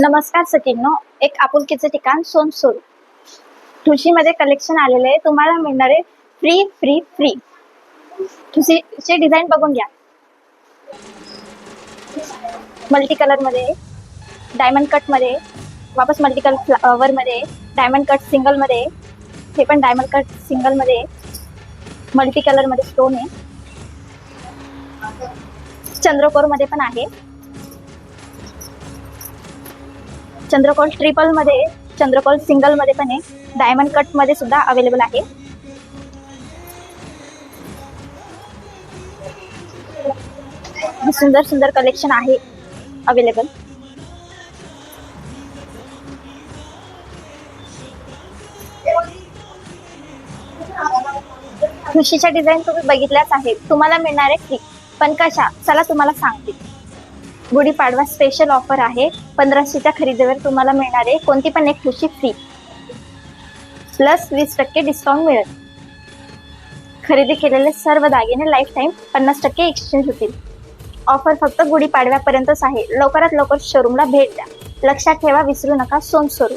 नमस्कार सखींनो, एक आपुलकीचे ठिकाण सोनसोल ठुशीमध्ये कलेक्शन आलेले आहे. तुम्हाला मिळणार आहे फ्री फ्री फ्री. ठुशीचे डिझाईन बघून घ्या. मल्टी कलर मध्ये, डायमंड कट मध्ये, वापस मल्टी कलर फ्लावर मध्ये, डायमंड कट सिंगल मध्ये, हे पण डायमंड कट सिंगल मध्ये, मल्टी कलर मध्ये स्टोन आहे. चंद्रकोर मध्ये पण आहे. चंद्रकोर ट्रिपल मध्ये, चंद्रकोर सिंगल मध्ये पण आहे. डायमंड कट मध्ये सुद्धा अवेलेबल आहे. सुंदर सुंदर कलेक्शन आहे अवेलेबल. ठुशीच्या डिझाईन तुम्ही बघितल्याच आहेत. तुम्हाला मिळणार आहे फ्री. पण कशा? चला तुम्हाला सांगते. गुढीपाडवा स्पेशल ऑफर आहे. 1500च्या खरेदीवर तुम्हाला मिळणार आहे कोणती पण एक ठुशी फ्री प्लस 20% डिस्काउंट मिळेल. खरेदी केलेले सर्व दागिने लाईफ टाईम 50% एक्सचेंज होतील. ऑफर फक्त गुढीपाडव्यापर्यंतच आहे. लवकरात लवकर शोरूमला भेट द्या. लक्षात ठेवा, विसरू नका, सोनसोल.